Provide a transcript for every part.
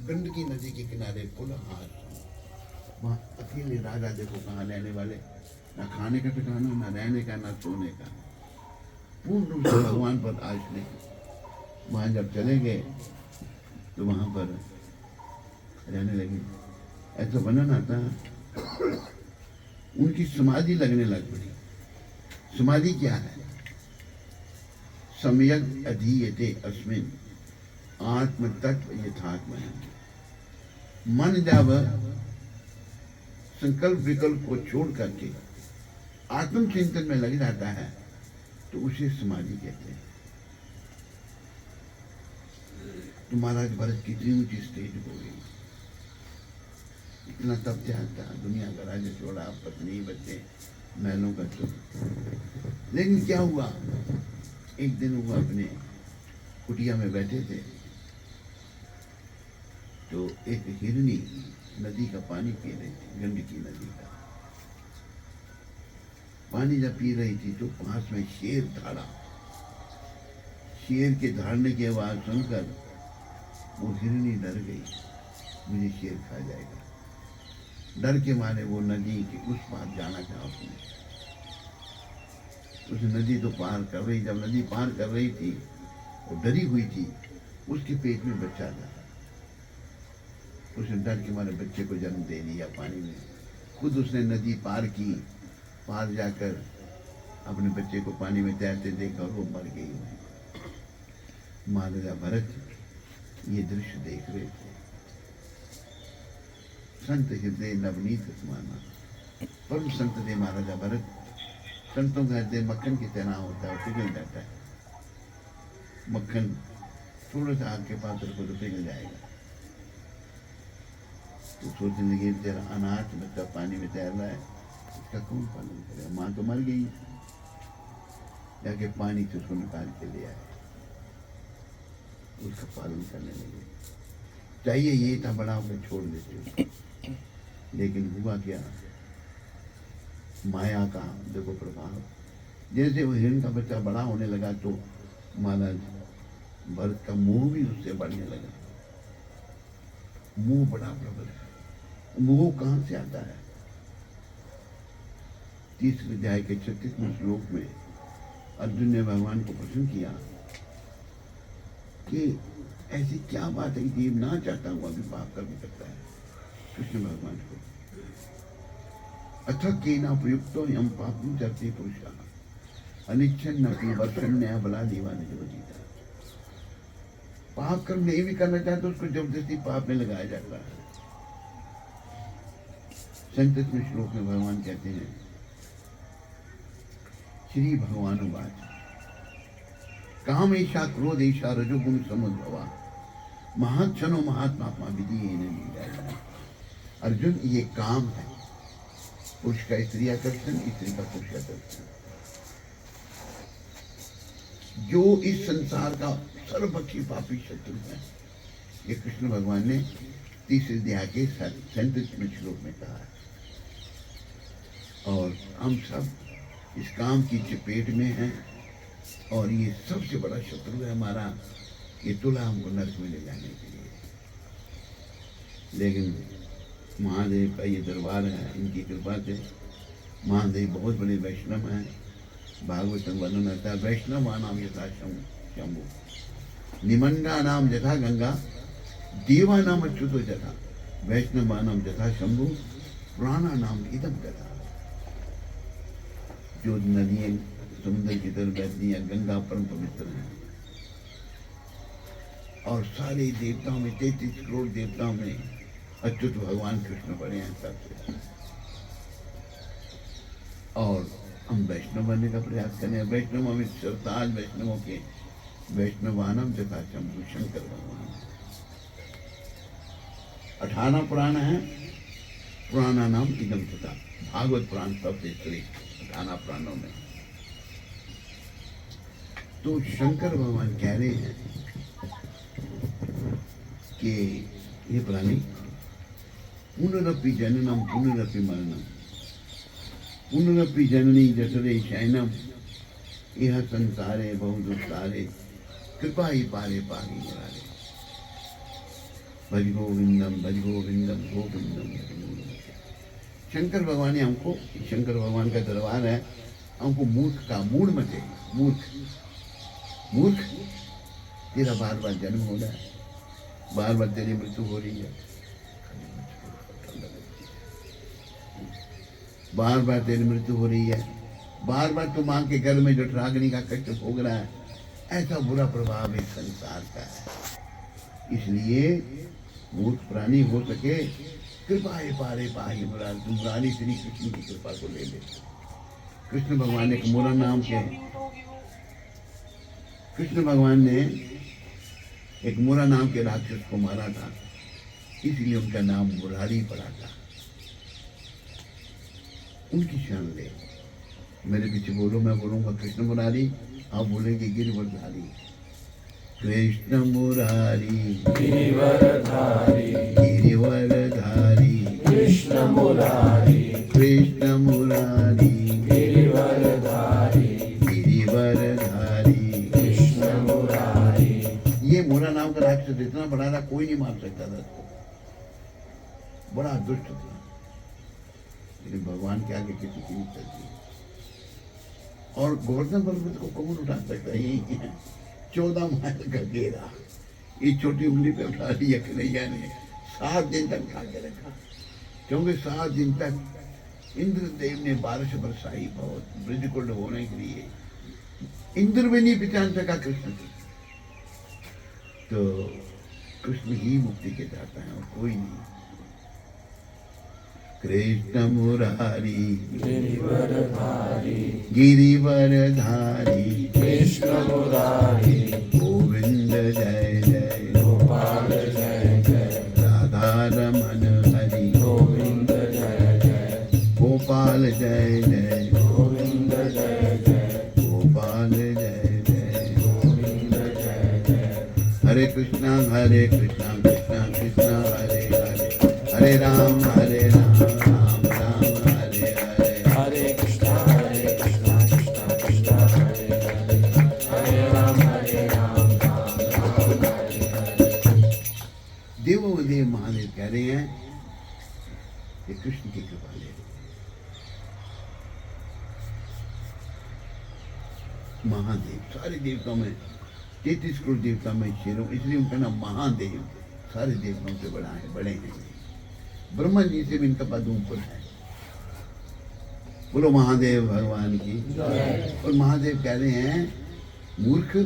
गंडकी नदी के किनारे पुलहार, वहाँ अकेले राजा देखो कहाँ रहने वाले, ना खाने का ठिकाना, ना रहने का, ना सोने का, पूर्ण रूप से भगवान पर आश नहीं। वहाँ जब चले गए तो वहाँ पर रहने लगे। ऐसा वर्णन आता है उनकी समाधि लगने लग पड़ी। समाधि क्या है? सम्यक अधीयते अस्मिन आत्म तत्व यथात्म। मन जब संकल्प विकल्प को छोड़ करके आत्मचिंतन में लग जाता है तो उसे समाधि कहते हैं। तो महाराज भरत कितनी ऊंची स्टेज हो गई, इतना तप त्याग था, दुनिया का राज्य छोड़ा, पत्नी बच्चे महलों का सुख। लेकिन क्या हुआ, एक दिन वो अपने कुटिया में बैठे थे तो एक हिरनी नदी का पानी पी रही थी, गंडकी नदी का पानी जब पी रही थी तो पास में शेर दौड़ा। शेर के दौड़ने की आवाज सुनकर वो हिरनी डर गई, मुझे शेर खा जाएगा। डर के मारे वो नदी के उस पार जाना चाहा उसने। उस नदी तो पार कर रही, जब नदी पार कर रही थी वो डरी हुई थी, उसके पेट में बच्चा था। उसने डर के मारे बच्चे को जन्म दे दिया पानी में। खुद उसने नदी पार की, पार जाकर अपने बच्चे को पानी में तैरते देखा और वो मर गई। महाराजा भरत ये दृश्य देख रहे थे। संत हृदय नवनीत समाना, परम संत थे महाराजा भरत। संतों का हृदय मक्खन की तरह होता है, पिघल जाता है। मक्खन थोड़ा सा आग के पास रखो तो पिघल जाएगा। तो सोचने लगे तेरा अनाथ बच्चा पानी में तैर रहा है, इसका कौन पालन करेगा? माँ तो मर गई। जाके पानी से उसको निकाल के ले आए, उसका पालन करने लगे। चाहिए ये था बड़ा होकर छोड़ देते, लेकिन हुआ क्या, माया का देखो प्रभाव। जैसे वो हिरण का बच्चा बड़ा होने लगा तो महाराज भरत का मोह भी उससे बढ़ने लगा। मोह बड़ा प्रबल है। मोह कहाँ से आता है? 30वें अध्याय के 36वें श्लोक में अर्जुन ने भगवान को प्रश्न किया कि ऐसी क्या बात है कि जीव ना चाहता हुआ भी पाप कर भी सकता है। कृष्ण भगवान को अथ केना प्रयुक्तो यम पापम चरते पुरुषः अनिच्छन अपि वर्षण्य बला देवा निजवजीता। पाप कर्म नहीं भी करना चाहता तो उसको जबरदस्ती पाप में लगाया जाता है। 37वें श्लोक में भगवान कहते हैं, श्री भगवान वाच काम ऐसा क्रोध ऐसा रजोगुण समुद्भवा महाक्षणो महात्मा विधि नहीं जाएगा। अर्जुन ये काम है, पुरुष का स्त्री आकर्षण, स्त्री का पुरुष आकर्षण, जो इस संसार का सर्वपक्षी पापी शत्रु है। ये कृष्ण भगवान ने 30वें अध्याय के 37वें श्लोक में कहा है। और हम सब इस काम की चपेट में हैं और ये सबसे बड़ा शत्रु है हमारा। ये तुला हमको नरक में ले जाने के लिए। लेकिन महादेव का ये दरबार है, इनकी कृपा से महादेव बहुत बड़े वैष्णव हैं। भागवत वर्णन आता है, वैष्णवा नाम यथा शंभु, निमंगा नाम यथा गंगा, देवा नाम अच्युतो जथा, वैष्णवा नाम यथा शंभु, पुराना नाम इदम कथा। जो नदियां समुद्र की तरफ बहती हैं, गंगा परम पवित्र है। और सारे देवताओं में 33 करोड़ देवताओं में अच्युत भगवान कृष्ण बड़े हैं सबसे। और हम वैष्णव बनने का प्रयास करें। वैष्णव में सरताज वैष्णवों के वैष्णवानम तथा शंभु शंकर भगवान। 18 पुराण है, पुराना नाम इदम तथा। भागवत पुराण सबसे श्रेष्ठ 18 पुराणों में। तो शंकर भगवान कह रहे हैं कि ये प्राणी पुनरपि जननम पुनरपि मरणम पुनरपि जननी जठरे शयनम यह संसारे बहु दुस्तारे कृपा ही पारे पारी मुरारे। भज गोविंदम भज गोविंदम गोविंदम भज गोविंदम। शंकर भगवान ने हमको, शंकर भगवान का दरबार है, हमको मूर्ख का मूड मचे। मूर्ख मूर्ख, तेरा बार बार जन्म हो रहा है, बार बार तेरी मृत्यु हो रही है, बार बार तेरी मृत्यु हो रही है, बार बार तू मां के घर में जो रागनी का कष्ट भोग रहा है। ऐसा बुरा प्रभाव इस संसार का है। इसलिए मूर्ख प्राणी हो सके कृपा पारे पाही मुरारी, तुम मुरारी श्री कृष्ण की कृपा को ले ले। कृष्ण भगवान ने एक मुरा नाम के, कृष्ण भगवान ने एक मुरा नाम के राक्षस को मारा था, इसलिए उनका नाम मुरारी पड़ा था। उनकी शरण ले। मेरे पीछे बोलो, मैं बोलूंगा कृष्ण मुरारी, आप बोलेंगे गिरिवरधारी। कृष्ण मुरारी गिरिवरधारी, गिरिवरधारी, कृष्ण मुरारी, कृष्ण मुरारी, गिरिवरधारी, गिरिवरधारी, कृष्ण मुरारी। ये मुरा नाम का राक्षस इतना बड़ा था, कोई नहीं मार सकता था इसको, बड़ा दुष्ट था, लेकिन भगवान के आगे किसी की नहीं चलती। और गोवर्धन पर्वत को कौन उठा सकता है? यही है 14 माइल का घेरा, ये छोटी उंगली पे उठा लिया कन्हैया ने, 7 दिन तक खा के रखा, क्योंकि 7 दिन तक इंद्रदेव ने बारिश बरसाई बहुत ब्रज को डुबोने के लिए। इंद्र भी नहीं पहचान सका कृष्ण को। तो कृष्ण ही मुक्ति के चाहता है और कोई नहीं। कृष्ण मुरारी गिरिवरधारी, गिरिवरधारी, कृष्ण मुरारी, गोविंद जय जय, गोपाल जय जय, राधा रमन हरि, गोविंद जय जय, गोपाल जय जय, गोविंद जय जय, गोपाल जय जय, गोविंद जय जय। हरे कृष्णा कृष्णा कृष्णा हरे हरे, हरे राम राम राम हरे हरे। हरे कृष्णा कृष्णा कृष्णा हरे हरे, हरे राम राम राम हरे हरे। देवोदेव महादेव कह रहे हैं कि कृष्ण की कृपा ले लो। महादेव सारे देवताओं में, 33 करोड़ देवता में शेरों, इसलिए उनका नाम महादेव, सारे देवताओं से बड़ा है, बड़े हैं। ब्रह्मा जी से भी इनका पद ऊपर है। बोलो महादेव भगवान की। और महादेव कह रहे हैं मूर्ख,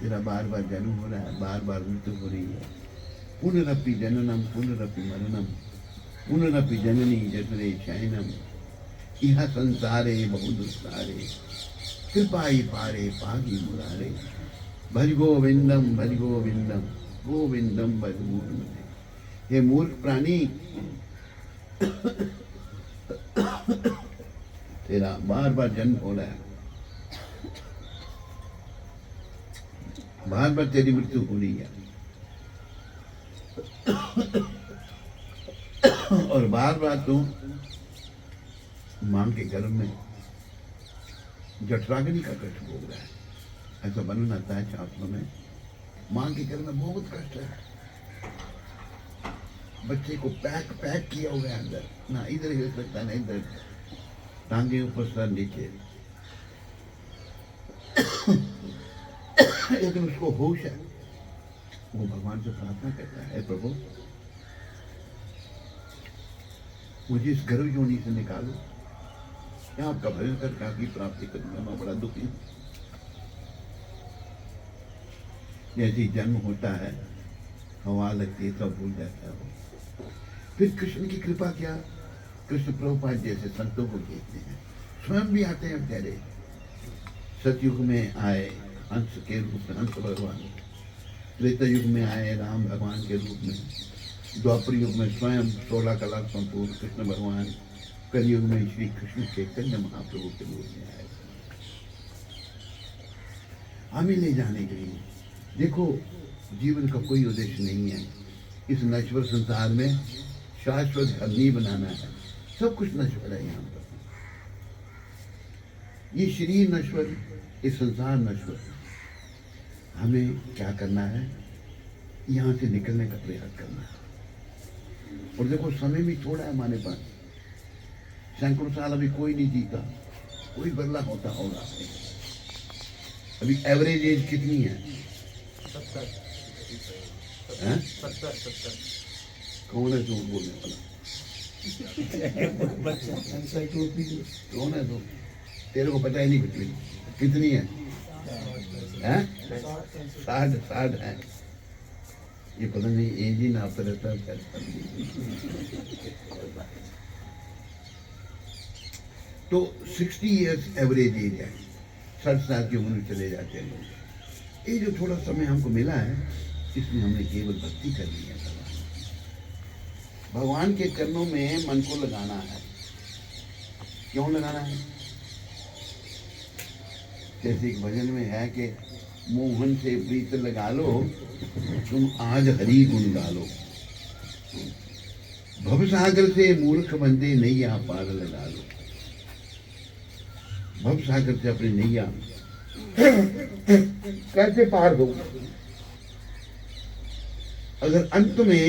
तेरा बार बार जन्म हो रहा है, बार बार मृत्यु हो रही है। पुनरपि जननम पुनरपि मरणम, पुनरपि जननी जठरे शयनम, इह संसारे बहुदुस्तारे, कृपाई पारे पाहि मुरारे, भज गोविंदम भज गोविंदम, गोविंदम भज गोविंदम। हे मूर्ख प्राणी, तेरा बार बार जन्म हो रहा है, बार बार तेरी मृत्यु हो रही है, और बार बार तू मां के गर्भ में जठराग्नि का कष्ट भोग रहा है। ऐसा वर्णन आता है शास्त्रों में, मां के गर्भ में बहुत कष्ट है। बच्चे को पैक किया हुआ है अंदर, ना इधर हिल सकता ना इधर, टांगे ऊपर सर नीचे, लेकिन उसको होश है। वो भगवान से प्रार्थना करता है, प्रभु मुझे इस गर्भ योनि से निकालो, क्या आपका भजन करके आपकी प्राप्ति करूंगा, मैं बड़ा दुखी हूं। जैसे ही जन्म होता है, हवा लगती है, सब भूल जाता है वो। फिर कृष्ण की कृपा क्या, कृष्ण प्रभुपाद जैसे संतों को भेजते हैं, स्वयं भी आते हैं बेचारे। सतयुग में आए हंस के रूप में, हंस भगवान, त्रेता युग में आए राम भगवान के रूप में, द्वापर युग में स्वयं 16 कला संपूर्ण कृष्ण भगवान, कलयुग में श्री कृष्ण चैतन्य महाप्रभु के रूप में आए हमें ले जाने के लिए। देखो, जीवन का कोई उद्देश्य नहीं है, इस नश्वर संसार में शाश्वत घर नहीं बनाना है, सब कुछ नश्वर है यहाँ पर। ये शरीर नश्वर, ये संसार नश्वर। हमें क्या करना है, यहाँ से निकलने का प्रयास करना है। और देखो समय भी थोड़ा है हमारे पास, सैकड़ों साल अभी कोई नहीं जीता, कोई बदला होता होगा। अभी एवरेज एज कितनी है? 70। कौन है झूठ बोलने वाला? कौन है तो? तेरे को पता ही नहीं कुछ भी। कितनी है? 60 है। ये पता नहीं एज ही नापता रहता है। तो 60 इयर्स एवरेज एज है, 60 साल की उम्र में चले जाते हैं लोग। ये जो थोड़ा समय हमको मिला है, इसमें हमने केवल भक्ति करनी है। भगवान के चरणों में मन को लगाना है। क्यों लगाना है? जैसे एक भजन में है कि मोहन से प्रीत लगा लो, तुम आज हरि गुण गालो। भवसागर से मूर्ख बंदे नैया पार लगा लो। भवसागर से अपनी नैया कैसे पार हो? अगर अंत में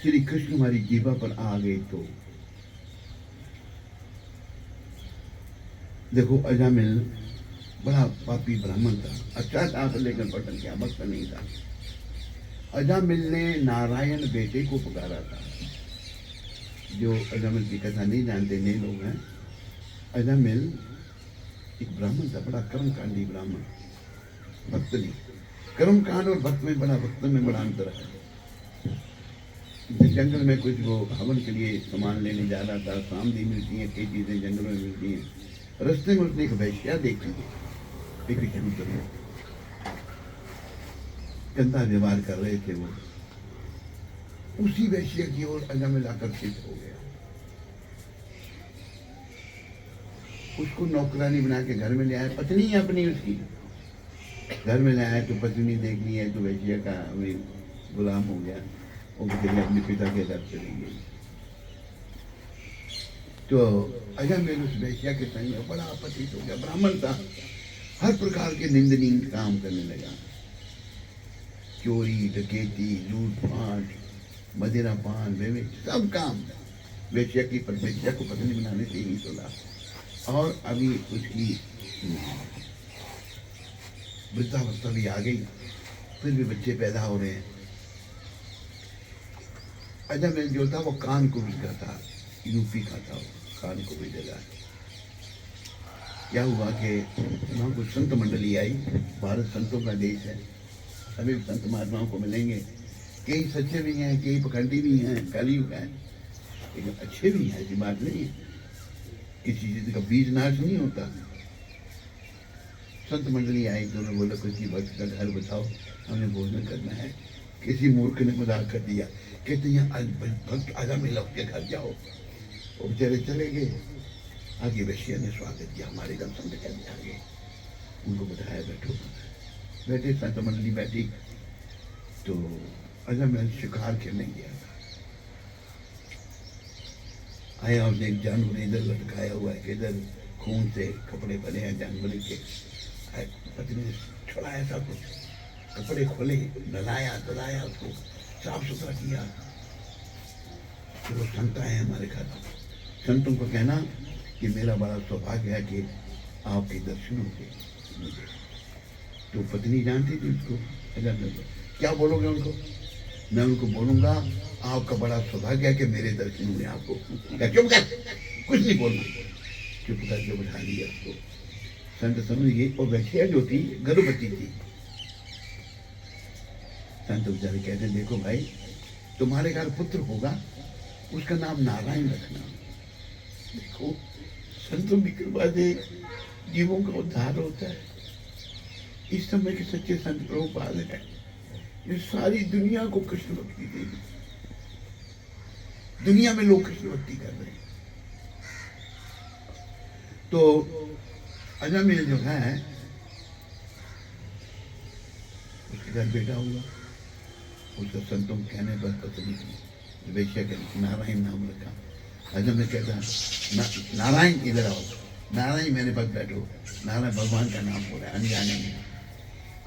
श्री कृष्ण हमारी जीवा पर आ गए तो। देखो अजामिल बड़ा पापी ब्राह्मण था, अच्छा था लेकिन पटन क्या भक्त नहीं था। अजामिल ने नारायण बेटे को पुकारा था। जो अजामिल की कथा नहीं जानते नए लोग हैं, अजामिल एक ब्राह्मण था, बड़ा कर्मकांडी ब्राह्मण, भक्त नहीं। कर्मकांड और भक्त में बड़ा अंतर है। जंगल में कुछ वो हवन के लिए सामान लेने जा रहा था, सामने मिलती हैं कई चीजें जंगल में मिलती हैं। रास्ते में उसने एक वैश्या देखी, एक जंगल में गंदा व्यवहार कर रहे थे वो। उसी वैश्या की ओर अजामिल आकर्षित हो गया। उसको नौकरानी बना के घर में ले आया, पत्नी है अपनी उसकी। घर में ले आया तो पत्नी देख ली है तो वैश्या का गुलाम हो गया। वो बेचारी अपने पिता के घर चली गई। तो अजामिल उस वैश्या के संग में बड़ा अपचित हो गया। ब्राह्मण था, हर प्रकार के निंदनीय काम करने लगा। चोरी, डकैती, लूटपाट, मदिरा पान, सब काम वैश्या को पत्नी बनाने से ही चला। और अभी उसकी वृद्धावस्था भी आ गई, फिर भी बच्चे पैदा हो रहे हैं। अजामिल जो था वो कानपुर का था, यूपी का था, कानपुर की जगह। क्या हुआ कि वहाँ कुछ संत मंडली आई। भारत संतों का देश है, सभी संत महात्माओं को मिलेंगे। कई सच्चे भी हैं, कई पखंडी भी हैं, कलयुग है, लेकिन अच्छे भी हैं, ऐसी बात नहीं है। किसी चीज का बीज नाश नहीं होता। संत मंडली आई तो उन्होंने बोला किसी भक्त का घर बताओ, हमें भोजन करना है। किसी मूर्ख ने मजाक कर दिया, कहते हैं आज भक्त अजामिल के घर जाओ। वो बेचारे चले गए। आगे वैश्या ने स्वागत किया, हमारे घर संत कैसे आ गए। उनको बताया बैठो। बैठे संत मंडली बैठी तो अजामिल शिकार खेलने गया था। आया, उसने एक जानवर इधर लटकाया हुआ है, इधर खून से कपड़े बने हैं जानवर के। पत्नी ने छुड़ाया सब कुछ, कपड़े खोले, नलाया धुलाया, उसको साफ सुथरा किया। फिर वो संत आए हमारे घर। संतों को कहना कि मेरा बड़ा सौभाग्य है कि आपके दर्शन होंगे। तो पत्नी जानती थी उसको। क्या बोलोगे उनको? मैं उनको बोलूंगा आपका बड़ा सौभाग्य है कि मेरे दर्शन हुए आपको। क्यों कर कुछ नहीं बोलना, चुप करके बैठा लिया उसको। संत समझ गए। और वैश्या जो थी गर्भवती थी। संत बेचारे कहते देखो भाई, तुम्हारे घर पुत्र होगा, उसका नाम नारायण रखना। देखो संतों की कृपा से जीवों का उद्धार होता है। इस समय के सच्चे संत प्रभुपाद है, ये सारी दुनिया को कृष्ण भक्ति देगी। दुनिया में लोग कृष्ण भक्ति कर रहे हैं। तो अजामिल जो है उसके घर बेटा हुआ। उसका संतों के कहने पर पत्नी वैश्या के नारायण नाम रखा। अजामिल कहता नारायण इधर आओ, नारायण मेरे पास बैठो। नारायण भगवान का नाम हो रहा है अनजाने में,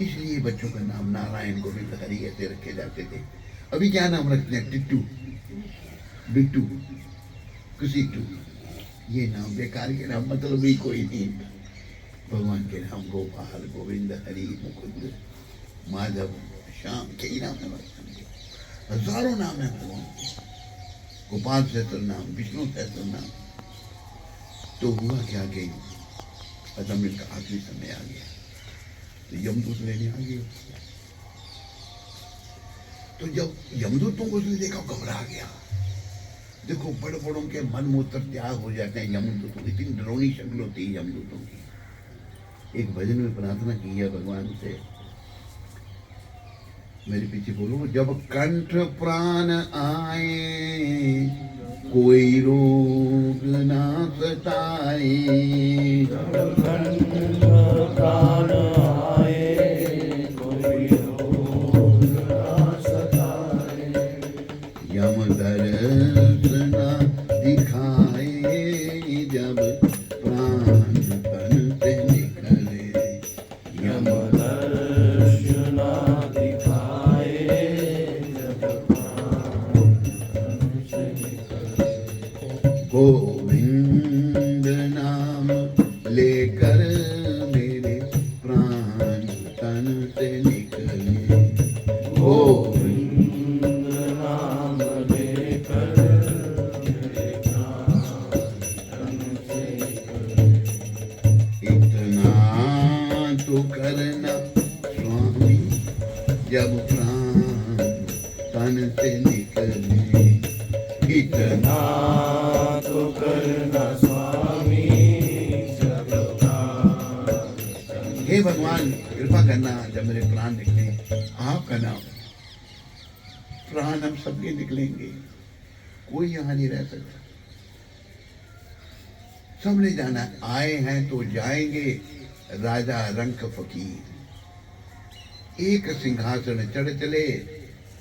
इसलिए बच्चों का नाम नारायण गोविंद हरि ऐसे रखे जाते थे। अभी क्या नाम रखते हैं? टिट्टू, बिट्टू, कुसीटू, ये नाम बेकार के नाम, मतलब भी कोई नहीं। भगवान के नाम गोपाल, गोविंद, हरि, मुकुंद, माधव, श्याम, कई नाम है भगवान के, हजारों नाम है भगवान के। गोपाल सहस्त्र नाम, विष्णु सहस्त्र नाम। तो हुआ क्या कि अजमेर का आखिरी समय आ गया, तो यमदूत लेने आ गए। तो जब यमदूतों को उसने देखा, घबरा गया। देखो बड़े बड़ों के मन मूत्र त्याग हो जाते हैं यमदूतों की, इतनी डरावनी शक्ल होती है यमदूतों की। एक भजन में प्रार्थना की है भगवान से, मेरे पीछे बोलो। जब कंठ प्राण आए, कोई रोग ना सताए। प्राण आए, कोई रोग ना सताए। यम दर्शना दिखाए, जब प्राण तन से निकले। यम दर्शना दिखाए, जब प्राण से निकले। गोविंद नाम लेकर मेरे प्राण तन से निकले। गोविंद नाम लेकर मेरे प्राण तन से निकले। इतना तो करना स्वामी, जब प्राण तन से निकले। इतना ना तो करना स्वामी, जब प्राण तन हे भगवान कृपा करना, जब मेरे प्राण निकले आपका नाम, प्राण हम सबके निकलेंगे, कोई यहाँ नहीं रह सकता। सबने जाना है, आए हैं तो जाएंगे, राजा रंक फकीर। एक सिंहासन चढ़ चले,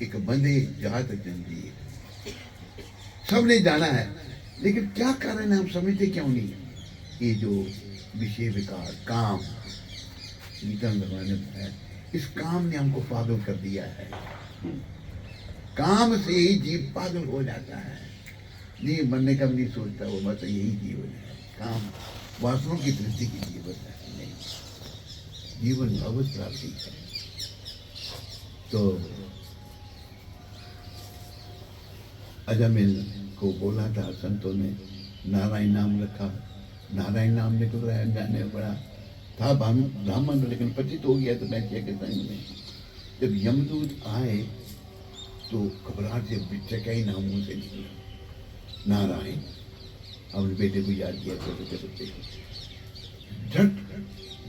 एक बंधे जात जंजीर। सबने जाना है, लेकिन क्या कारण है हम समझते क्यों नहीं? ये जो विषय विकार, काम, गीता में भगवान ने बताया, इस काम ने हमको पागल कर दिया है। काम से ही जीव पागल हो जाता है, नहीं मरने का भी नहीं सोचता वो, बस यही जीवन है। काम वासनों की तृप्ति की जीवन है, नहीं जीवन भगवत प्राप्ति है। तो अजमेर को बोला था संतों ने, नारायण नाम रखा। नारायण नाम निकल रहा है, जाने बड़ा था ब्राह्मण, लेकिन पतित हो गया तो बैठिया के संग में। जब यमदूत आए तो घबराहट से बिचका ही नाम मुंह से निकला, नारायण। अपने बेटे को याद किया, छोटे बच्चे को। झट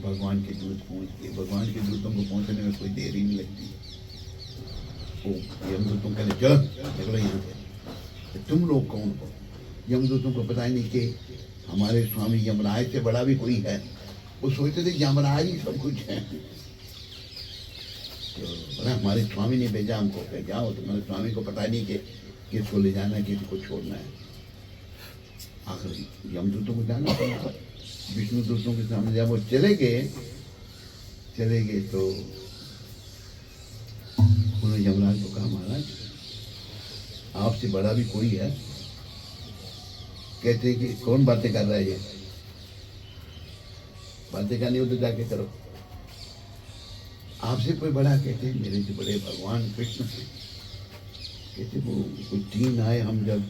भगवान के दूत पहुंच गए। भगवान के दूतों को पहुंचने में कोई देरी नहीं लगती। वो यमदूतों कहने, चलो निकलो यहाँ से। तुम लोग कौन हो? यमदूतों को पता ही नहीं कि हमारे स्वामी यमराज से बड़ा भी कोई है। वो सोचते थे यमराज ही सब कुछ है। तो हमारे स्वामी ने भेजा हमको, कह जाओ। तुम्हारे स्वामी को पता नहीं कि किसको ले जाना है, किसी को छोड़ना है। आखिर यमदूतों को जाना पड़ा, विष्णु दूतों के सामने जब वो चले गए तो उन्होंने यमराज को कहा, महाराज आपसे बड़ा भी कोई है? कहते कि कौन बातें कर रहा है ये? बातें करनी हो तो जाके करो। आपसे कोई बड़ा? कहते मेरे से बड़े भगवान कृष्ण से। कहते वो कुछ 3 आए, हम जब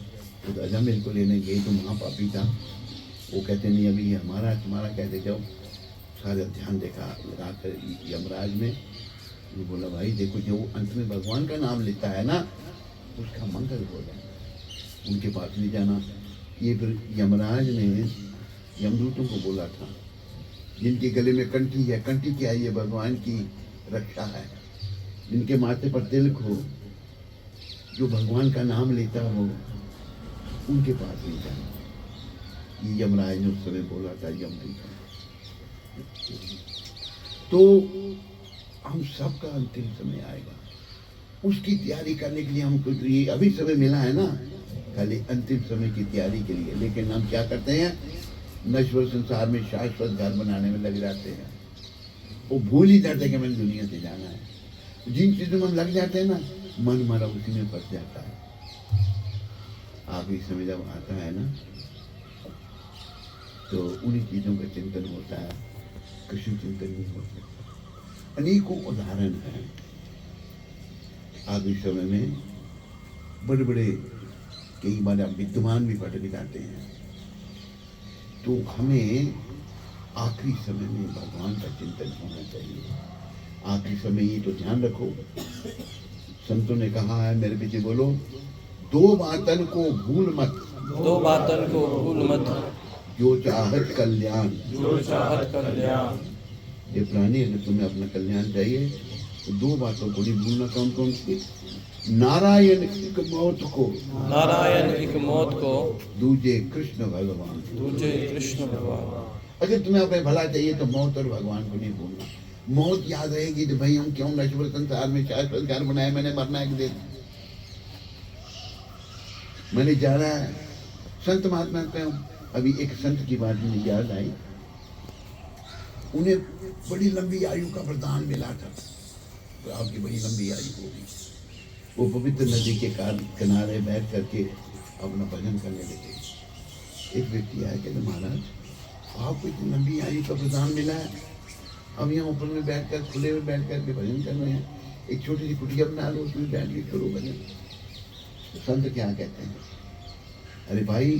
उस अजमेर को लेने गए तो महापापी था। वो कहते नहीं अभी हमारा तुम्हारा, कहते जाओ। सारा ध्यान देखा लगाकर यमराज ने। वो बोला भाई देखो, जो अंत में भगवान का नाम लेता है ना, उसका मंगल हो जाए। उनके पास नहीं जाना। ये फिर यमराज ने यमदूतों को बोला था, जिनके गले में कंठी है, कंठी क्या है? ये भगवान की रक्षा है। जिनके माथे पर तिलक हो, जो भगवान का नाम लेता हो, उनके पास नहीं जाना। ये यमराज ने उस समय बोला था यमदूतों। तो हम सबका अंतिम समय आएगा, उसकी तैयारी करने के लिए हमको तो ये अभी समय मिला है ना, खाली अंतिम समय की तैयारी के लिए। लेकिन हम क्या करते हैं, नश्वर संसार में शाश्वत घर बनाने में लग जाते हैं। वो भूल ही जाते हैं कि मैंने दुनिया से जाना है। जिन चीज़ों में हम लग जाते हैं ना, मन हमारा उसी में फंस जाता है। आखिरी समय जब आता है ना, तो उन्हीं चीजों का चिंतन होता है, कृष्ण चिंतन नहीं हो सकता। अनेकों उदाहरण हैं। आखिरी समय में बड़े बड़े कई बार विद्वान भी पढ़ के जाते हैं। तो हमें आखिरी समय में भगवान का चिंतन होना चाहिए। आखिरी समय ये तो ध्यान रखो, संतों ने कहा है, मेरे पीछे बोलो, दो बातन को भूल मत, दो बातन को भूल मत, जो चाहत कल्याण। जो चाहत कल्याण। ये प्राणी, अगर तुम्हें अपना कल्याण चाहिए तो दो बातों को नहीं भूलना। कौन कौन सी? नारायण एक मौत को, नारायण एक मौत को, दूजे कृष्ण भगवान। दूजे कृष्ण भगवान। अगर तुम्हें अपने भला चाहिए तो मौत और भगवान को नहीं भूलना। मौत याद रहेगी तो भाई हम क्यों नश्वर संसार में शाश्वत घर बनाए, मैंने मरना एक दिन, मैंने जाना है। संत महात्मा पे अभी एक संत की बात मुझे याद आई। उन्हें बड़ी लंबी आयु का वरदान मिला था, तो आपकी बड़ी लंबी आयु होगी। वो पवित्र नदी के किनारे बैठ करके अपना भजन करने लगे। एक व्यक्ति आया, कहते महाराज आपको इतनी लंबी आयु का वरदान मिला है, हम यहाँ ऊपर में बैठ कर, खुले में बैठ कर के भजन कर रहे हैं, एक छोटी सी कुटिया बना लो, उसमें बैठ के करो भजन। तो संत क्या कहते हैं, अरे भाई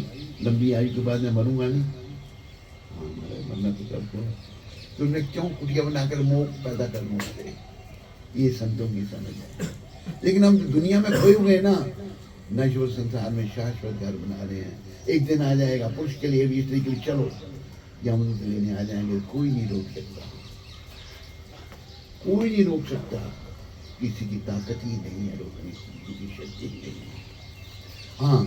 लंबी आयु के बाद मैं मरूंगा नहीं। हाँ मरना तो सबको है, तो मैं क्यों कुटिया बनाकर मोह पैदा कर लूँगा। ये संतों की समझ है। लेकिन हम दुनिया में खोए हुए ना, नश्वर संसार में शाश्वत घर बना रहे हैं। एक दिन आ जाएगा, पुरुष के लिए भी स्त्री के लिए, चलो यमदूत लेने आ जाएंगे, कोई नहीं रोक सकता, कोई नहीं रोक सकता। किसी की ताकत ही नहीं है रोकने की, किसी की शक्ति ही नहीं है। हाँ,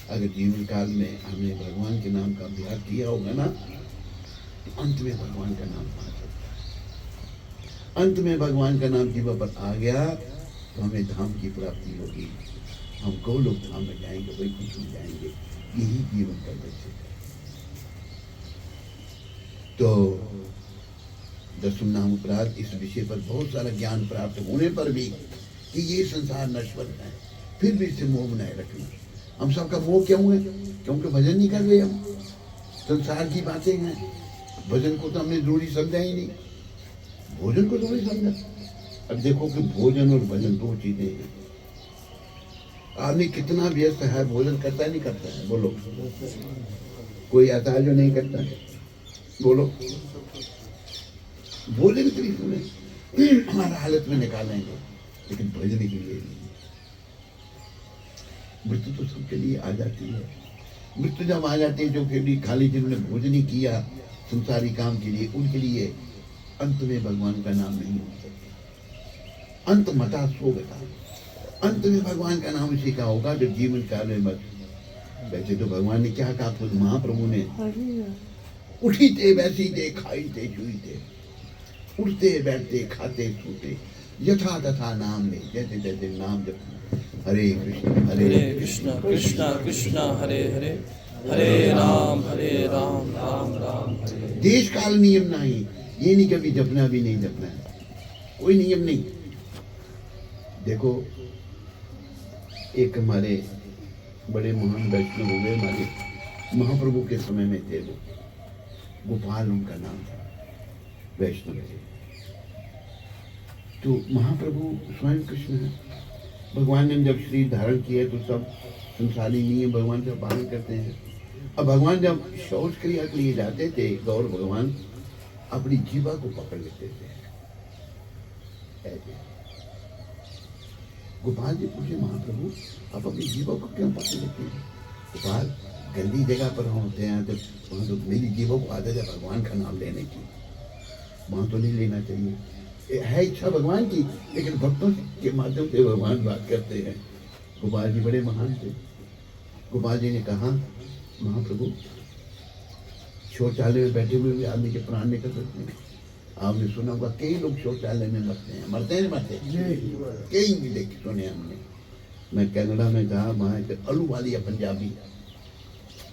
अगर जीवन काल में हमने भगवान के नाम का अभ्यास किया होगा ना, तो अंत में भगवान का नाम आ सकता है। अंत में भगवान का नाम जीवा पर आ गया तो हमें धाम की प्राप्ति होगी। हम गोलोक धाम में जाएंगे, वही कुछ में जाएंगे। यही जीवन का लक्ष्य है। तो दसम नाम उपराध इस विषय पर बहुत सारा ज्ञान प्राप्त होने पर भी कि ये संसार नश्वर है, फिर भी इससे मोह बनाए रखना। हम सबका मोह क्यों है? क्योंकि भजन नहीं कर रहे हम, संसार की बातें हैं। भजन को तो हमने जरूरी समझा ही नहीं, भोजन को जरूरी समझा। अब देखो कि भोजन और भजन दो चीजें हैं। आदमी कितना व्यस्त है, भोजन करता है नहीं करता है? बोलो, कोई आता है जो नहीं करता है? बोलो, भोजन के लिए हमारा हालत में निकालेंगे, लेकिन भजन के लिए नहीं। मृत्यु तो सबके लिए आ जाती है। मृत्यु जब आ जाती है, जो कि खाली जिन्होंने भोजन ही किया संसारी काम के लिए, उनके लिए अंत में भगवान का नाम नहीं हो सकता। अंत मता सो गता, अंत में भगवान का नाम उसी का होगा जो जीवन काल में मत। वैसे तो भगवान ने क्या कहा, खुद महाप्रभु ने, उठी थे वैसी थे, खाई थे छुई थे, उठते बैठते खाते सोते, यथा तथा नाम ले, जैसे जैसे नाम जप। हरे कृष्ण कृष्ण कृष्ण हरे हरे, हरे राम राम राम हरे। देश काल नियम नहीं, ये नहीं कभी जपना भी नहीं जपना है, कोई नियम नहीं। देखो एक हमारे बड़े महान वैष्णव हो गए, हमारे महाप्रभु के समय में थे वो, गोपाल उनका नाम था, वैष्णव थे। तो महाप्रभु स्वयं कृष्ण है। भगवान ने जब शरीर धारण किया तो सब संसारी नियम भगवान का पालन करते हैं। अब भगवान जब शौच क्रिया के लिए जाते थे, गौर भगवान अपनी जीवा को पकड़ लेते थे। गोपाल जी पूछे, महाप्रभु आप अपनी जीवा को क्यों पकड़ लेते हैं? गोपाल, गंदी जगह पर होते हैं तो वहाँ तो मेरी जीवा को आदत है भगवान का नाम लेने की, वहाँ तो नहीं लेना चाहिए। है इच्छा भगवान की, लेकिन भक्तों के माध्यम से भगवान बात करते हैं। गोपाल जी बड़े महान थे। गोपाल जी ने कहा, महाप्रभु शौचालय में बैठे हुए भी आदमी के प्राण निकल सकते हैं। आपने सुना होगा कई लोग शौचालय में मरते हैं, मरते हैं मरते कई भी देखे सुने हमने। मैं कनाडा में था, वहाँ एक अलू वाली है पंजाबी,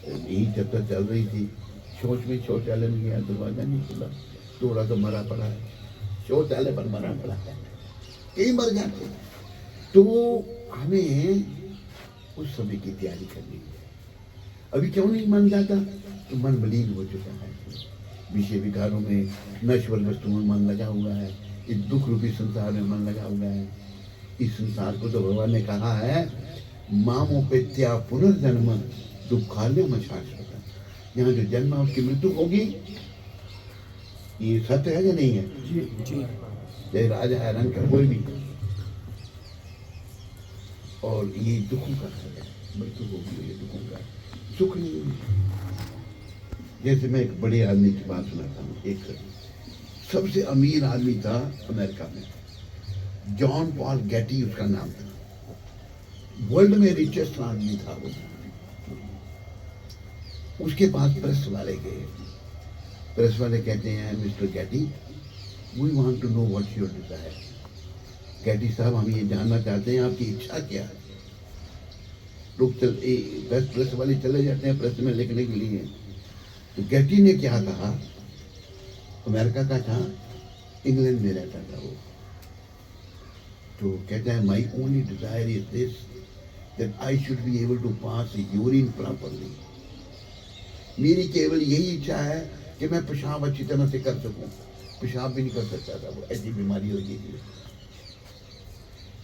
यही चर्चा चल रही थी, शौच में शौचालय में गया, दरवाजा नहीं खुला, थोड़ा तो मरा पड़ा है, शौचालय पर मरा पड़ा है। कई मर जाते, तो हमें उस समय की तैयारी करनी है। अभी क्यों नहीं मन जाता? तो मन मलिन हो चुका है, विषय विकारों में, नश्वर वस्तुओं में मन लगा हुआ है, इस दुख रूपी संसार में मन लगा हुआ है। इस संसार को तो भगवान ने कहा है मामोपेत्या पुनर्जन्म दुखालय शाश्वत, यहाँ जो जन्म है उसकी मृत्यु होगी। ये सत्य है या नहीं है? जी जय राजा है रंग का कोई भी, और ये दुखों का है, मृत्यु होगी, ये दुखों का सुख नहीं है। जैसे मैं एक बड़े आदमी की बात सुनाता हूँ। एक सबसे अमीर आदमी था अमेरिका में, जॉन पॉल गेटी उसका नाम था, वर्ल्ड में रिचेस्ट आदमी था वो। उसके पास प्रेस वाले गए, प्रेस वाले कहते हैं mister Getty we want to know what's your desire. Getty साहब हम ये जानना चाहते हैं आपकी इच्छा क्या है। लोग प्रेस वाले चले जाते हैं प्रेस में लिखने के लिए। तो गेटी ने क्या कहा, अमेरिका का था, इंग्लैंड में रहता था वो, तो कहता है my only desire is this that I should be able to pass urine properly. मेरी केवल यही इच्छा है कि मैं पेशाब अच्छी तरह से कर सकूं। पेशाब भी नहीं कर सकता था वो, ऐसी बीमारी हो गई थी।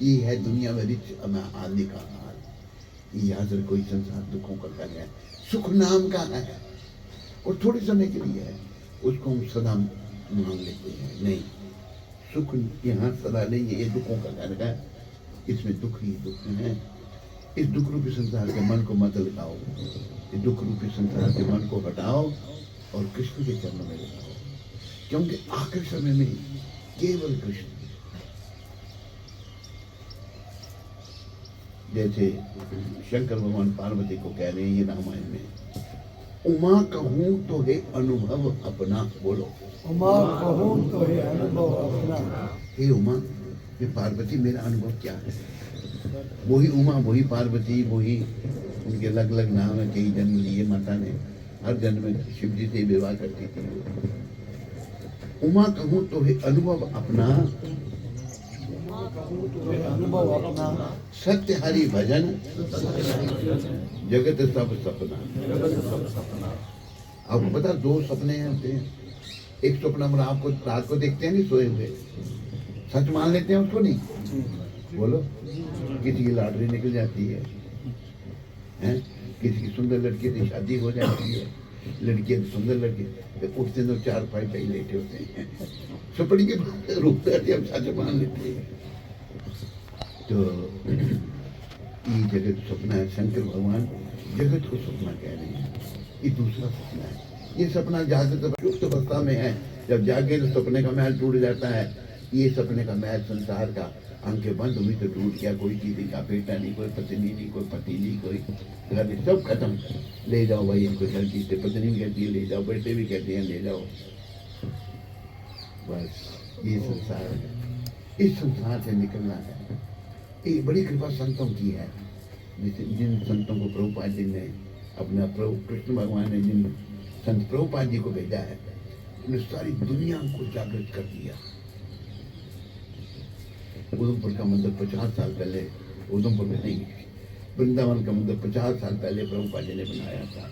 ये है दुनिया में रिच आदमी का हाल। यहाँ से कोई संसार दुखों का घर है, सुख नाम का है और थोड़े समय के लिए है, उसको हम सदा मान लेते हैं। नहीं, सुख यहाँ सदा नहीं है, ये दुखों का घर है, इसमें दुख ही दुख है। इस दुख रूपी संसार के मन को मत लगाओ, इस दुख रूपी संसार के मन को हटाओ और कृष्ण के चरणों में लगाओ, क्योंकि आखिर समय में केवल कृष्ण। जैसे शंकर भगवान पार्वती को कह रहे हैं ये रामायण में, उमा कहूं तो है अनुभव अपना। बोलो, उमा कहूं तो है अनुभव अपना। हे उमा, ये पार्वती मेरा अनुभव क्या है? वही उमा, वही पार्वती, वही उनके अलग अलग नाम है, कई जन्म लिए माता ने, हर जन्म में शिव जी से विवाह करती थी। उमा कहूं तो है अनुभव अपना, अनुभव अपना। सत्य हरि भजन जगत सब सपना। आपको पता दो सपने होते हैं, एक सपना हम रात को देखते हैं नहीं सोए हुए, सच मान लेते हैं उसको नहीं। बोलो, किसी की लॉटरी निकल जाती है, हैं? किसी की सुंदर लड़की की शादी हो जाती है, लड़की सुंदर लड़की, तो उठते तो 4-5 पे लेटे होते हैं, सपने के बाद रुकते हैं, हम सच मान लेते हैं। तो ये जगत सपना है, शंकर भगवान जगत को सपना कह रहे हैं, ये दूसरा सपना है। ये सपना जाते तो सुप्त अवस्था में है, जब जागे तो सपने का महल टूट जाता है। ये सपने का महल संसार का, आंखें बंद हुई तो टूट गया, कोई किसी का बेटा नहीं, कोई पत्नी नहीं, कोई पति नहीं, कोई घर नहीं, सब खत्म। ले जाओ भाई इनको, लड़की से पत्नी भी कहती है ले जाओ, बेटे भी कहते हैं ले जाओ। बस ये संसार है, इस संसार से निकलना है। ये बड़ी कृपा संतों की है, जिन संतों को प्रभुपाद जी ने अपना कृष्ण भगवान ने जिन संत प्रभुपाद जी को भेजा है, उन्हें सारी दुनिया को जागृत कर दिया। उधमपुर का मंदिर 50 साल पहले, उधमपुर में नहीं, वृंदावन का मंदिर 50 साल पहले प्रभुपाद जी ने बनाया था,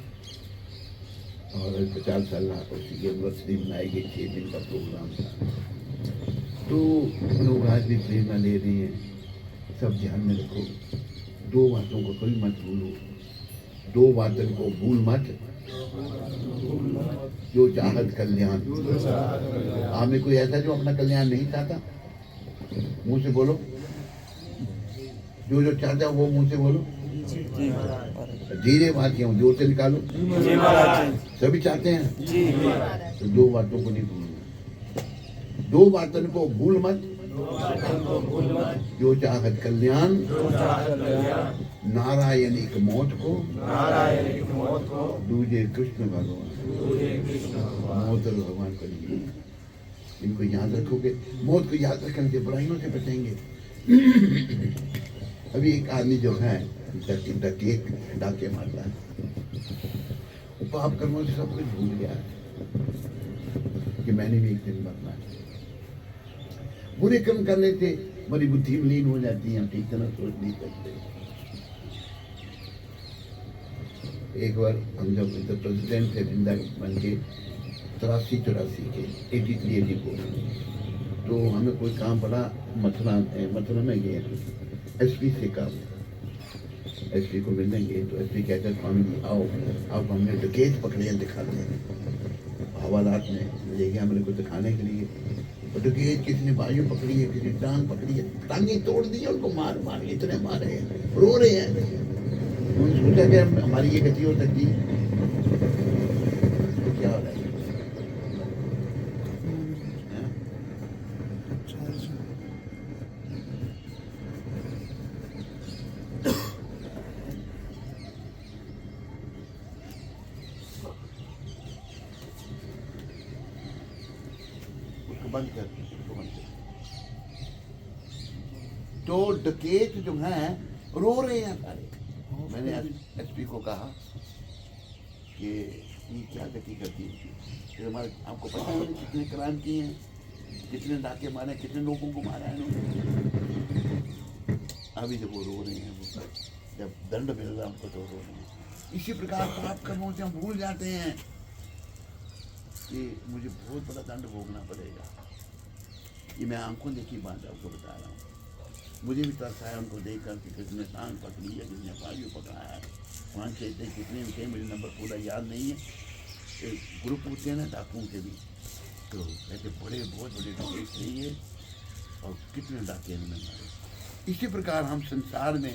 और 50 साल उसी की एनिवर्सरी बनाई गई, 6 दिन का प्रोग्राम था। तो लोग आज भी प्रेरणा ले रहे हैं। सब ध्यान में रखो, 2 बातों को कभी मत भूलो, 2 बातों को भूल मत, जो चाहत कल्याण। आप में कोई ऐसा जो अपना कल्याण नहीं चाहता? मुंह से बोलो, जो चाहता है वो मुंह से बोलो, धीरे बात क्यों, जोर से निकालो। सभी चाहते हैं, तो 2 बातों को नहीं भूलना, 2 बातों को भूल मत, जो चाहत कल्याण, नारायणिक मौत को, दूजे कृष्ण भगवान, मौत भगवान को नहीं। इनको याद रखोगे, मौत को याद रखने से बुराइयों से बचेंगे। अभी एक आदमी जो है डाके मारता है, वो पाप कर्मों से सब कुछ भूल गया कि मैंने भी एक दिन मरना है। बुरे कर्म करने से हमारी बुद्धि में लीन हो जाती है, हम ठीक तरह सोच नहीं सकते। एक बार हम जब इधर प्रेसिडेंट थे वृंदावन के 83-84 के 83-84, तो हमें कोई काम पड़ा, मथुरा में गए, एसपी से काम, एसपी को मिलेंगे। तो एसपी कहते हैं स्वामी जी आओ, अब हमने डकैत पकड़े हैं, दिखाते हैं। हवालात में ले गया हमने को दिखाने के लिए। और डकैत किसी ने बाजू पकड़ी है, किसी ने टांग पकड़ी है, टांगे तोड़ दी, उनको मार मार इतने मारे हैं, रो रहे हैं। उन्होंने सोचा कि हमारी ये गति हो सकती है, तो क्या हो रहा है? बंद कर, उसको बंद कर। तो डकैत जो हैं रो रहे हैं सारे। मैंने एसपी को कहा कि ये क्या गति करती है, फिर हमारे आपको पता है कितने क्राइम किए हैं, कितने डाके मारे, कितने लोगों को मारा है इन्होंने। अभी जब वो रो रहे हैं, वो जब दंड मिल रहा है हमको तो रो रहे हैं। इसी प्रकार पाप कर्मों से हम भूल जाते हैं कि मुझे बहुत बड़ा दंड भोगना पड़ेगा। ये मैं आंखों देखी बात आपको बता रहा हूँ। मुझे भी तरस आया उनको देख कर कि किसने टांग पकड़ी है, किसने बाजू पकड़ा है, वहाँ से कितने थे, मुझे नंबर पूरा याद नहीं है। एक ग्रुप होते हैं ना डाकुओं के भी, तो कहते बड़े बहुत बड़े डकैत थे ये, और कितने डाके इन्होंने मारे। इसी प्रकार हम संसार में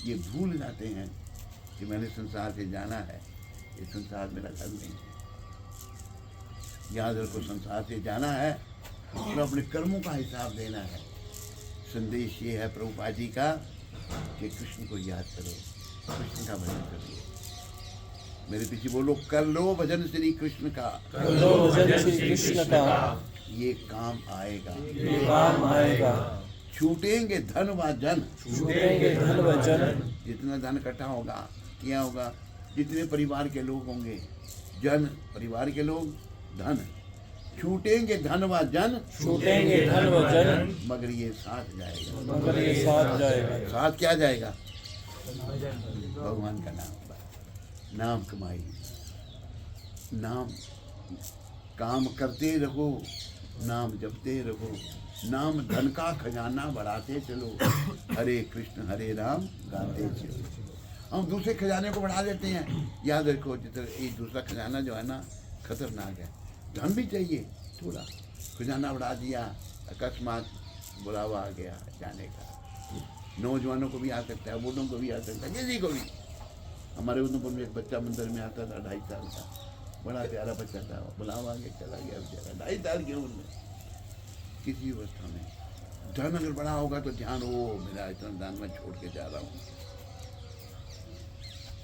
ये भूल जाते हैं कि मैंने संसार से जाना है, ये संसार मेरा घर नहीं है। याद रखो, संसार से जाना है और अपने कर्मों का हिसाब देना है। संदेश ये है प्रभुपाद जी का कि कृष्ण को याद करो, कृष्ण का भजन करो। मेरे पीछे बोलो, कर लो भजन श्री कृष्ण का, कर लो भजन श्री कृष्ण का, ये काम आएगा, ये काम आएगा। छूटेंगे धन व जन, छूटेंगे धन व जन। जितना धन इकट्ठा होगा, क्या होगा, जितने परिवार के लोग होंगे, जन परिवार के लोग, धन, छूटेंगे धन व जन, छूटेंगे धन व जन, मगर ये साथ जाएगा, मगर ये साथ जाएगा। साथ क्या जाएगा? भगवान का नाम, नाम कमाई, नाम काम करते रहो, नाम जपते रहो, नाम धन का खजाना बढ़ाते चलो, हरे कृष्ण हरे राम गाते चलो। हम दूसरे खजाने को बढ़ा देते हैं। याद रखो, जितना ये दूसरा खजाना जो है ना, खतरनाक है। धन भी चाहिए थोड़ा, खजाना बढ़ा दिया, अकस्मात बुलावा आ गया जाने का। नौजवानों को भी आ सकता है, बूढ़ों को भी आ सकता है, किसी को भी। हमारे उधमपुर में एक बच्चा मंदिर में आता था, 2.5 साल का, बड़ा प्यारा बच्चा था, बुलावा आ गया, चला गया बेचारा, 2.5 साल की उम्र में। किसी अवस्था में धन अगर बड़ा होगा तो ध्यान, हो मेरा इतना दान मैं छोड़ के जा रहा हूँ,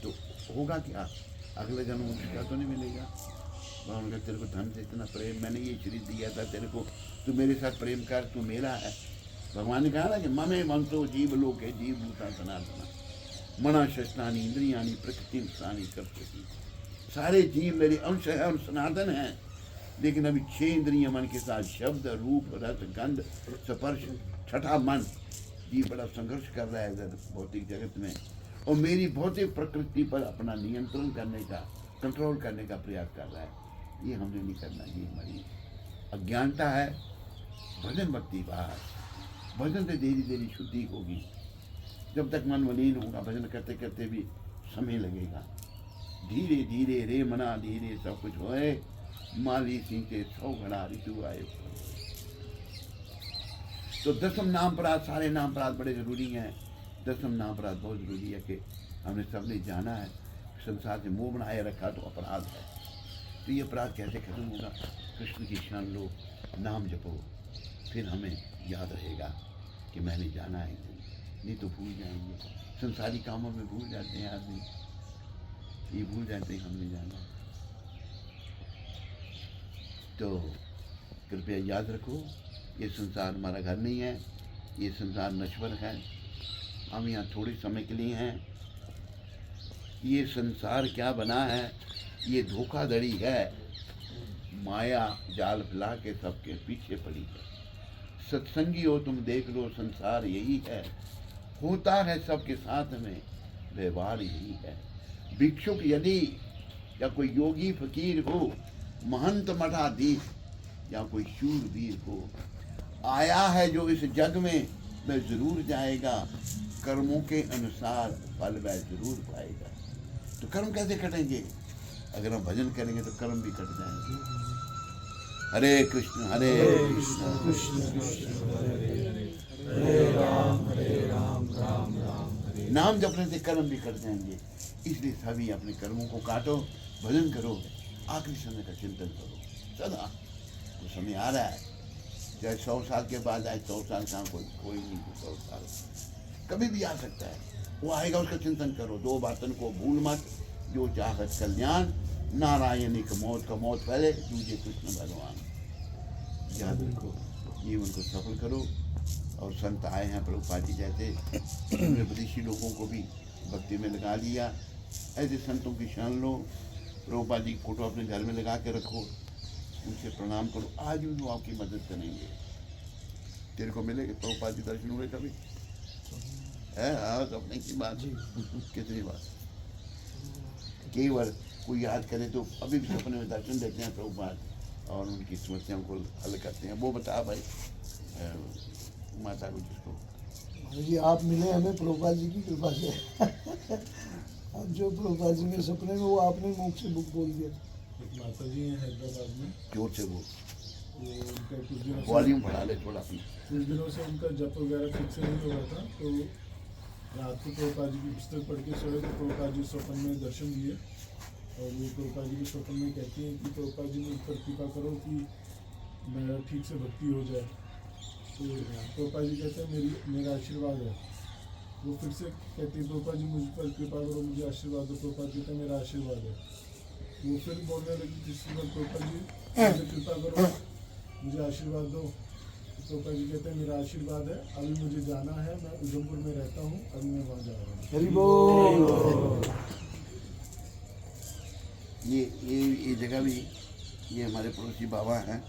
तो होगा क्या? अगले जन्म उसका तो नहीं मिलेगा। भगवान का तेरे को धन से इतना प्रेम, मैंने ये शरीर दिया था तेरे को, तू मेरे साथ प्रेम कर, तू मेरा है। भगवान ने कहा ना कि ममे मंसो जीव लोके जीव भूता सनातना मना शस्त्रानी इंद्रियानी प्रकृति स्थानी कर सकी। सारे जीव मेरे अंश है और सनातन है, लेकिन अभी 6 इंद्रियां मन के साथ शब्द, रूप, रस, गंध, स्पर्श, छठा मन, जीव बड़ा संघर्ष कर रहा है इधर भौतिक जगत में, और मेरी भौतिक प्रकृति पर अपना नियंत्रण करने का, कंट्रोल करने का प्रयास कर रहा है। ये हमने नहीं करना, ये हमारी अज्ञानता है। भजन भक्ति बाहर, भजन से धीरे धीरे शुद्धि होगी। जब तक मन मलिन होगा, भजन करते करते भी समय लगेगा। धीरे धीरे रे मना धीरे सब कुछ होए, माली सींचे 100 घड़ा ऋतु आए। तो दसम नाम अपराध, सारे नाम अपराध बड़े जरूरी हैं। दसम नाम अपराध बहुत जरूरी है कि हमने सबने जाना है, संसार से मोह बनाए रखा तो अपराध है। तो ये अपराध कैसे खत्म होगा? कृष्ण की शान लो, नाम जपो, फिर हमें याद रहेगा कि मैंने जाना है। नहीं तो भूल जाएंगे, संसारी कामों में भूल जाते हैं आदमी, ये भूल जाते हैं हमने जाना। तो कृपया याद रखो, ये संसार हमारा घर नहीं है, ये संसार नश्वर है। हम यहाँ थोड़े समय के लिए हैं। ये संसार क्या बना है? ये धोखाधड़ी है, माया जाल फैला के सबके पीछे पड़ी है। सत्संगी हो तुम देख लो संसार यही है, होता है सबके साथ में व्यवहार यही है। भिक्षुक यदि या कोई योगी फकीर हो, महंत मठाधीश या कोई शूरवीर हो, आया है जो इस जग में वह जरूर जाएगा, कर्मों के अनुसार फल वह जरूर पाएगा। तो कर्म कैसे कटेंगे? अगर हम भजन करेंगे तो कर्म भी कट जाएंगे। हरे कृष्ण कृष्ण हरे राम राम राम हरे। नाम जपने से कर्म भी कट जाएंगे। इसलिए सभी अपने कर्मों को काटो, भजन करो, आखिरी समय का चिंतन करो सदा। तो समय आ रहा है, चाहे 100 साल के बाद आए, 100 साल का कोई नहीं, 100 साल कभी भी आ सकता है, वो आएगा, उसका चिंतन करो। 2 बातन को भूल मत, जो चाहत कल्याण, नारायणी का मौत पहले, दूजे कृष्ण भगवान। याद रखो, जीवन को सफल करो। और संत आए हैं प्रभुपाद जी जैसे, उन्होंने विदेशी लोगों को भी भक्ति में लगा लिया। ऐसे संतों की शरण लो, प्रभुपाद जी फोटो अपने घर में लगा के रखो, उनसे प्रणाम करो, आज भी वो आपकी मदद करेंगे। तेरे को मिलेगा प्रभुपाद जी दर्शन हुए कभी? है हाँ, अपने की बात कितनी बात। केवल कोई याद करे तो अभी भी सपने में दर्शन देते हैं प्रभुपाद, और उनकी समस्याओं को हल करते हैं। वो बता भाई माता को जिसको। महाराज जी आप मिले हमें प्रभुपाद जी की कृपा से। अब जो प्रभुपाद जी मेरे सपने में, वो आपने मुंह से बुक बोल दिया। एक माता जी हैं हैदराबाद में, जोर से वो उनका कुछ दिनों से वॉल्यूम बढ़ा ले थोड़ा अपनी। कुछ दिनों से उनका जप वगैरह ठीक से नहीं हो रहा था। तो रात को प्रभुपाद जी की पुस्तक पढ़ के सोए, तो प्रभुपाद जी स्वप्न में दर्शन दिए। और वो प्रभुपाद जी के स्वप्न में कहती हैं कि प्रभुपाद जी मुझ पर कृपा करो कि मेरा ठीक से भक्ति हो जाए। तो प्रभुपाद जी कहते हैं मेरा आशीर्वाद है। वो फिर से कहती है प्रभुपाद जी मुझ पर कृपा करो, मुझे आशीर्वाद दो। प्रभुपाद जी कहते हैं मेरा आशीर्वाद है। वो फिर बोलने लगी तीसरी बार, प्रभुपाद जी मुझे कृपा करो, मुझे आशीर्वाद दो। प्रभुपाद जी कहते हैं मेरा आशीर्वाद है, अभी मुझे जाना है, मैं उधमपुर में रहता हूँ, अभी मैं वहाँ जा रहा हूँ। हरि बोल। ये जगह भी, ये हमारे पड़ोसी बाबा हैं,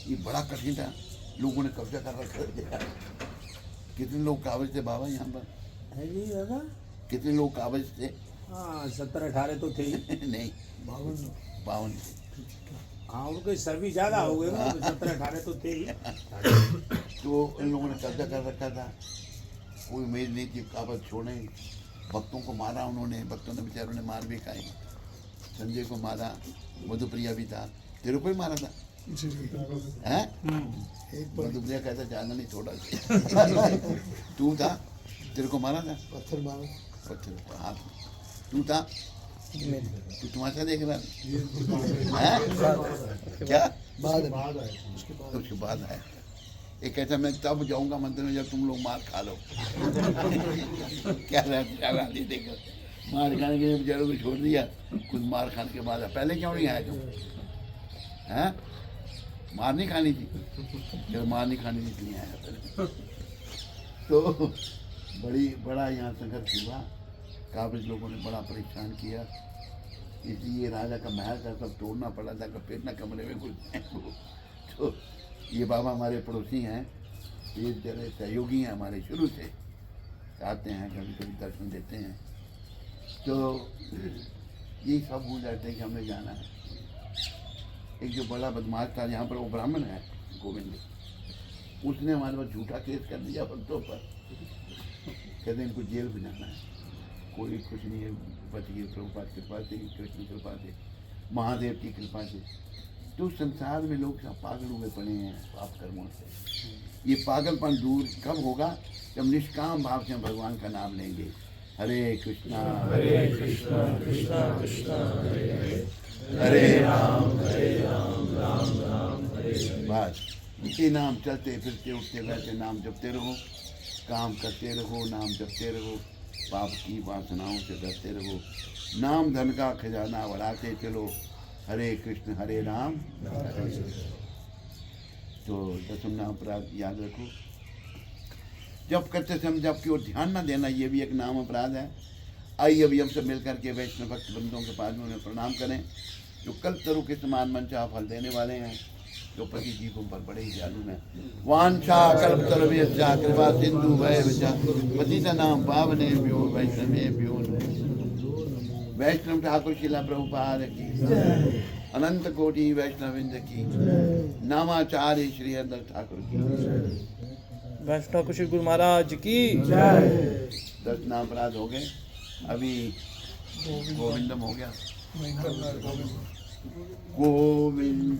ये बड़ा कठिन था, लोगों ने कब्जा कर रखा है। कितने लोग काबिज थे बाबा यहाँ पर? है जी दादा। कितने लोग काबिज थे? हाँ 17-18 तो थे ही। नहीं 52 हाँ उनके सर्वी ज़्यादा हो गए ना, 17-18 तो थे ही। तो इन लोगों ने कब्जा कर रखा था, कोई उम्मीद नहीं थी काबज छोड़े। भक्तों को मारा उन्होंने, भक्तों ने बेचारों ने मार भी खाई। संजय को मारा, मधुप्रिया भी था, तेरे को ही मारा था हैं? मधुप्रिया कहता ज्यादा नहीं थोड़ा तू था, तेरे को मारा था, पत्थर मारो। पत्थर हाथ, तू था, तू तमाशा देख रहा है? क्या बाद उसके बाद आया। एक कहता मैं तब जाऊंगा मंदिर में जब तुम लोग मार खा लो। क्या रहता देखो, मार खाने के बेचारों को छोड़ दिया, कुछ मार खाने के बाद पहले क्यों नहीं आया तुम? हैं? मार नहीं खानी थी, जब मार नहीं खानी थी इसलिए आया पहले। तो बड़ा यहाँ संघर्ष हुआ, काबिज लोगों ने बड़ा परेशान किया, इसलिए राजा का महल था सब तोड़ना पड़ा था, फिर न कमरे में कुछ। तो ये बाबा हमारे पड़ोसी हैं, ये जगह सहयोगी हैं हमारे शुरू से, आते हैं कभी कभी दर्शन देते हैं। तो ये सब भूल जाते हैं कि हमने जाना है। एक जो बड़ा बदमाश था यहाँ पर, वो ब्राह्मण है गोविंद, उसने हमारे पास झूठा केस कर दिया भक्तों पर, कहते हैं इनको जेल भिजाना है। कोई कुछ नहीं है, बच गए प्रभुपाद की कृपा से, कृष्ण कृपा से, महादेव की कृपा से। तो संसार में लोग सब पागल हुए पड़े हैं पाप कर्मों से। ये पागलपन दूर कब होगा? जब निष्काम भाव से हम भगवान का नाम लेंगे। हरे कृष्णा कृष्णा कृष्णा हरे हरे, हरे राम राम राम हरे हरे। बस ये नाम चलते फिरते उठते बैठते नाम जपते रहो, काम करते रहो, नाम जपते रहो, पाप की वासनाओं से डरते रहो, नाम धन का खजाना बढ़ाते चलो। हरे कृष्ण हरे राम। तो दसम नाम अपराध याद रखो, जब करते समय जब की ओर ध्यान न देना, ये भी एक नाम अपराध है। आइए अभी हम सब मिलकर के वैष्णव भक्त बंधुओं के पास में उन्हें प्रणाम करें, जो कल तरु के समान मनचाहा फल देने वाले हैं। जो पति जीवों पर बड़े ही दयालु हैं। वांछा कल्पतरुभ्यश्च कृपा सिंधु भैर्यश्च पतितनां पावनेभ्यो वैष्णवेभ्यो नमः। वैष्णव ठाकुर शिला प्रभुपाद की, अनंत कोटि वैष्णविंद की, नामाचार्य श्री हरिदास ठाकुर की। वैष्णव कुछ गुरु महाराज की 10 नामपराध हो गए। अभी गोविंदम हो गया। गोविंद